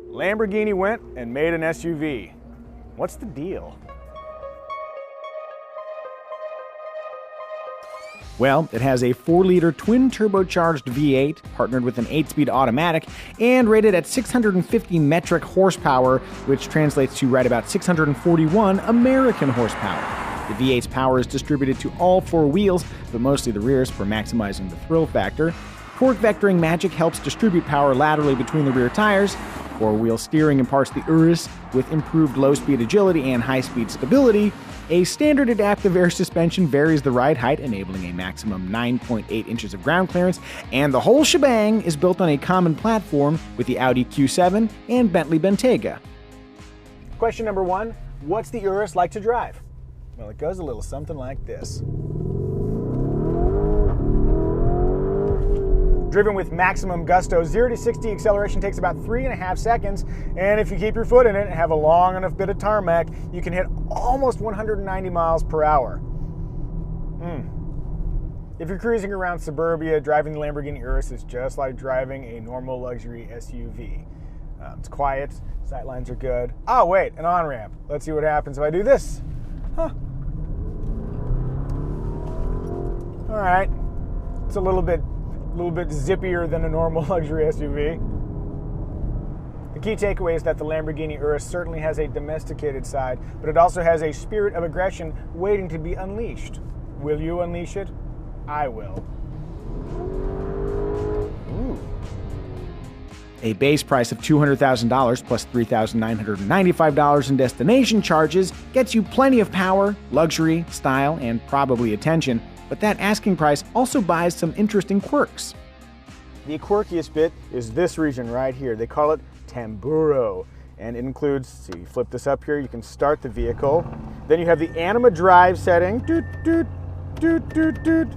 Lamborghini went and made an SUV. What's the deal? Well, it has a 4-liter twin-turbocharged V8 partnered with an 8-speed automatic and rated at 650 metric horsepower, which translates to right about 641 American horsepower. The V8's power is distributed to all 4 wheels, but mostly the rears for maximizing the thrill factor. Torque vectoring magic helps distribute power laterally between the rear tires. 4-wheel steering imparts the Urus with improved low-speed agility and high-speed stability. A standard adaptive air suspension varies the ride height, enabling a maximum 9.8 inches of ground clearance, and the whole shebang is built on a common platform with the Audi Q7 and Bentley Bentayga. Question number 1, what's the Urus like to drive? Well, it goes a little something like this. Driven with maximum gusto, 0 to 60 acceleration takes about 3.5 seconds, and if you keep your foot in it and have a long enough bit of tarmac, you can hit almost 190 miles per hour. If you're cruising around suburbia, driving the Lamborghini Urus is just like driving a normal luxury SUV. It's quiet, sightlines are good. Oh wait, an on-ramp. Let's see what happens if I do this. All right, it's a little bit zippier than a normal luxury SUV. The key takeaway is that the Lamborghini Urus certainly has a domesticated side, but it also has a spirit of aggression waiting to be unleashed. Will you unleash it? I will. Ooh. A base price of $200,000 plus $3,995 in destination charges gets you plenty of power, luxury, style, and probably attention. But that asking price also buys some interesting quirks. The quirkiest bit is this region right here. They call it Tamburo, and it includes, so you flip this up here, you can start the vehicle. Then you have the Anima Drive setting. Doot, doot, doot, doot, doot.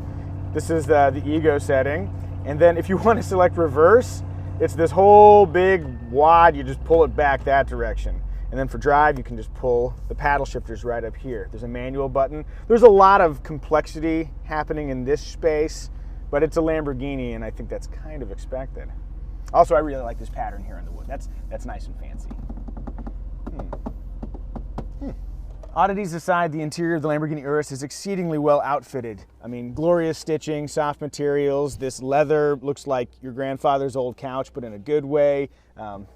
This is the Ego setting. And then if you want to select reverse, it's this whole big wad, you just pull it back that direction. And then for drive, you can just pull the paddle shifters right up here. There's a manual button. There's a lot of complexity happening in this space, but it's a Lamborghini, and I think that's kind of expected. Also, I really like this pattern here in the wood. That's nice and fancy. Oddities aside, the interior of the Lamborghini Urus is exceedingly well outfitted. I mean, glorious stitching, soft materials. This leather looks like your grandfather's old couch, but in a good way.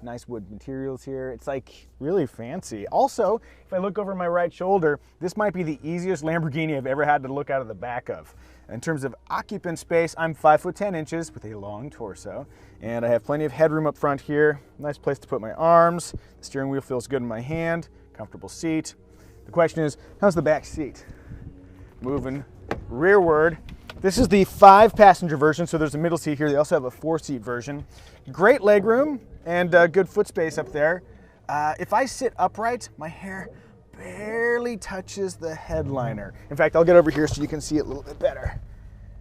Nice wood materials here. It's like really fancy. Also, if I look over my right shoulder, this might be the easiest Lamborghini I've ever had to look out of the back of. In terms of occupant space, I'm 5'10" with a long torso, and I have plenty of headroom up front here. Nice place to put my arms. The steering wheel feels good in my hand. Comfortable seat. The question is, how's the back seat? Moving rearward. This is the 5-passenger version, so there's a middle seat here. They also have a 4-seat version. Great legroom and good foot space up there. If I sit upright, my hair barely touches the headliner. In fact, I'll get over here so you can see it a little bit better.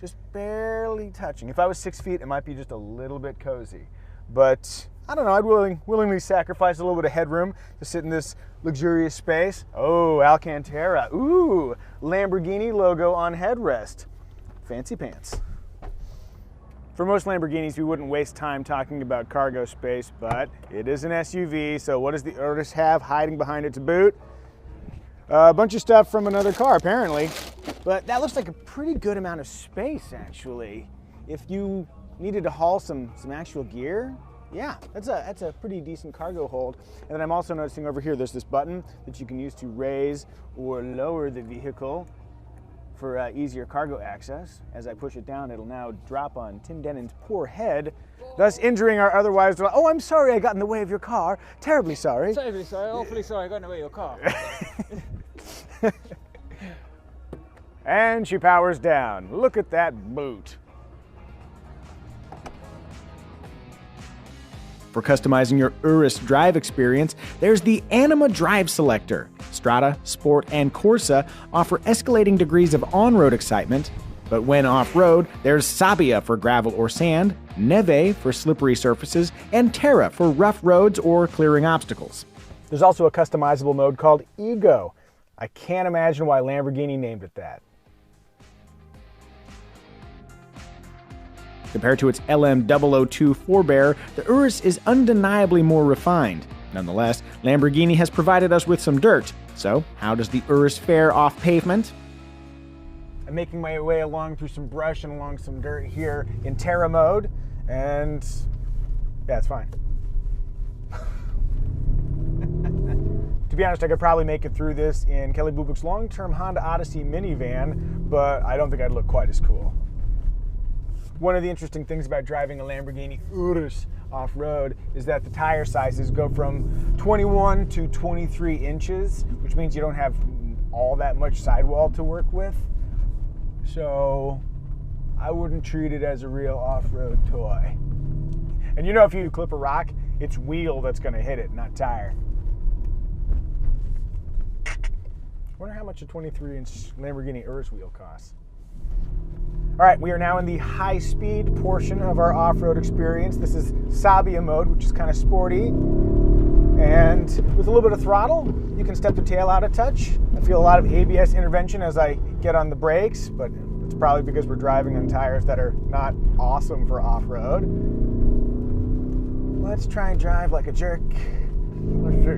Just barely touching. If I was 6 feet, it might be just a little bit cozy. But I don't know, I'd willingly sacrifice a little bit of headroom to sit in this luxurious space. Oh, Alcantara. Ooh, Lamborghini logo on headrest. Fancy pants. For most Lamborghinis, we wouldn't waste time talking about cargo space, but it is an SUV, so what does the Urus have hiding behind it to boot? A bunch of stuff from another car, apparently. But that looks like a pretty good amount of space, actually. If you needed to haul some actual gear, yeah, that's a pretty decent cargo hold. And then I'm also noticing over here, there's this button that you can use to raise or lower the vehicle for easier cargo access. As I push it down, it'll now drop on Tim Dennon's poor head, thus injuring our otherwise, oh, I'm sorry I got in the way of your car. Terribly sorry. Terribly sorry, awfully sorry I got in the way of your car. And she powers down. Look at that boot. For customizing your Urus drive experience, there's the Anima Drive Selector. Strada, Sport, and Corsa offer escalating degrees of on-road excitement, but when off-road, there's Sabia for gravel or sand, Neve for slippery surfaces, and Terra for rough roads or clearing obstacles. There's also a customizable mode called Ego. I can't imagine why Lamborghini named it that. Compared to its LM002 forebear, the Urus is undeniably more refined. Nonetheless, Lamborghini has provided us with some dirt. So, how does the Urus fare off pavement? I'm making my way along through some brush and along some dirt here in Terra mode, and yeah, it's fine. To be honest, I could probably make it through this in Kelly Blue Book's long-term Honda Odyssey minivan, but I don't think I'd look quite as cool. One of the interesting things about driving a Lamborghini Urus off-road is that the tire sizes go from 21 to 23 inches, which means you don't have all that much sidewall to work with. So I wouldn't treat it as a real off-road toy. And you know, if you clip a rock, it's wheel that's going to hit it, not tire. I wonder how much a 23-inch Lamborghini Urus wheel costs. All right, we are now in the high-speed portion of our off-road experience. This is Sabia mode, which is kind of sporty. And with a little bit of throttle, you can step the tail out a touch. I feel a lot of ABS intervention as I get on the brakes, but it's probably because we're driving on tires that are not awesome for off-road. Let's try and drive like a jerk. Let's see.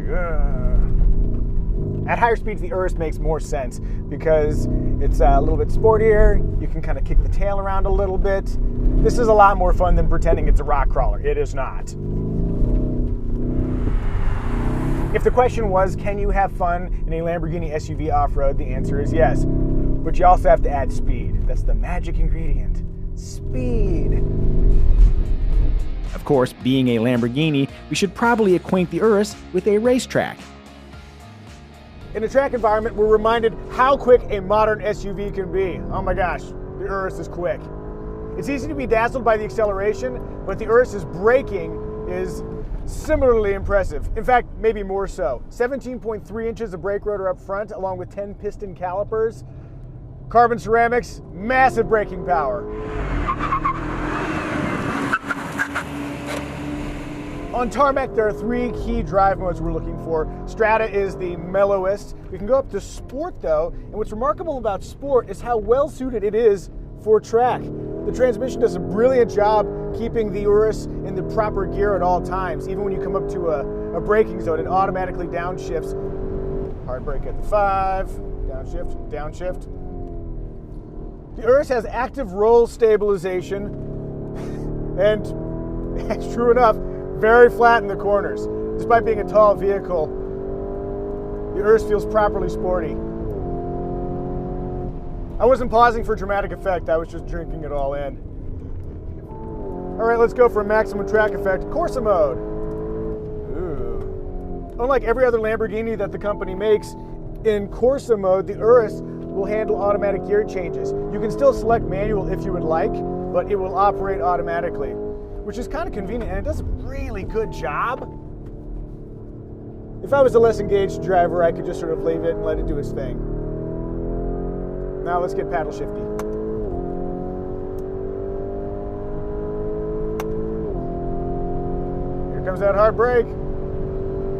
At higher speeds, the Urus makes more sense because it's a little bit sportier. You can kind of kick the tail around a little bit. This is a lot more fun than pretending it's a rock crawler. It is not. If the question was, can you have fun in a Lamborghini SUV off-road, the answer is yes. But you also have to add speed. That's the magic ingredient. Speed. Of course, being a Lamborghini, we should probably acquaint the Urus with a racetrack. In a track environment, we're reminded how quick a modern SUV can be. Oh my gosh, the Urus is quick. It's easy to be dazzled by the acceleration, but the Urus's braking is similarly impressive. In fact, maybe more so. 17.3 inches of brake rotor up front, along with 10 piston calipers. Carbon ceramics, massive braking power. On tarmac, there are three key drive modes we're looking for. Strata is the mellowest. We can go up to Sport though, and what's remarkable about Sport is how well suited it is for track. The transmission does a brilliant job keeping the Urus in the proper gear at all times. Even when you come up to a braking zone, it automatically downshifts. Hard brake at the 5, downshift, downshift. The Urus has active roll stabilization, and it's true enough, very flat in the corners. Despite being a tall vehicle, the Urus feels properly sporty. I wasn't pausing for dramatic effect, I was just drinking it all in. All right, let's go for maximum track effect, Corsa mode. Ooh. Unlike every other Lamborghini that the company makes, in Corsa mode, the Urus will handle automatic gear changes. You can still select manual if you would like, but it will operate automatically, which is kind of convenient, and it does a really good job. If I was a less engaged driver, I could just sort of leave it and let it do its thing. Now let's get paddle shifty. Here comes that hard brake.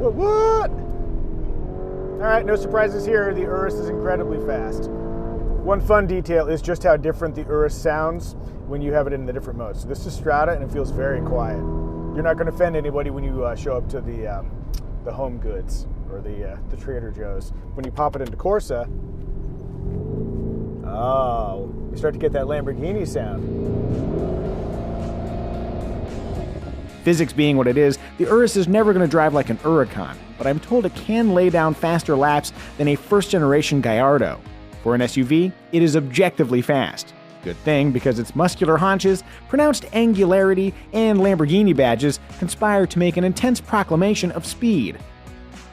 What? All right, no surprises here. The Urus is incredibly fast. One fun detail is just how different the Urus sounds when you have it in the different modes. So this is Strata, and it feels very quiet. You're not going to offend anybody when you show up to the Home Goods or the Trader Joe's. When you pop it into Corsa, oh, you start to get that Lamborghini sound. Physics being what it is, the Urus is never going to drive like an Huracan, but I'm told it can lay down faster laps than a first-generation Gallardo. For an SUV, it is objectively fast. Good thing, because its muscular haunches, pronounced angularity, and Lamborghini badges conspire to make an intense proclamation of speed.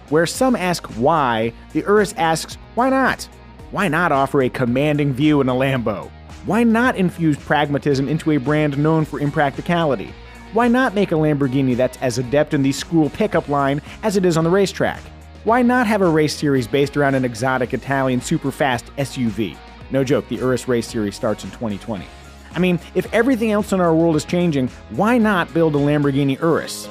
Where some ask why, the Urus asks why not? Why not offer a commanding view in a Lambo? Why not infuse pragmatism into a brand known for impracticality? Why not make a Lamborghini that's as adept in the school pickup line as it is on the racetrack? Why not have a race series based around an exotic Italian super-fast SUV? No joke, the Urus race series starts in 2020. I mean, if everything else in our world is changing, why not build a Lamborghini Urus?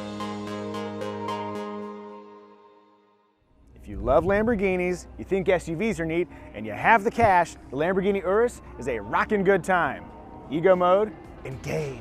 If you love Lamborghinis, you think SUVs are neat, and you have the cash, the Lamborghini Urus is a rockin' good time. Ego mode, engaged.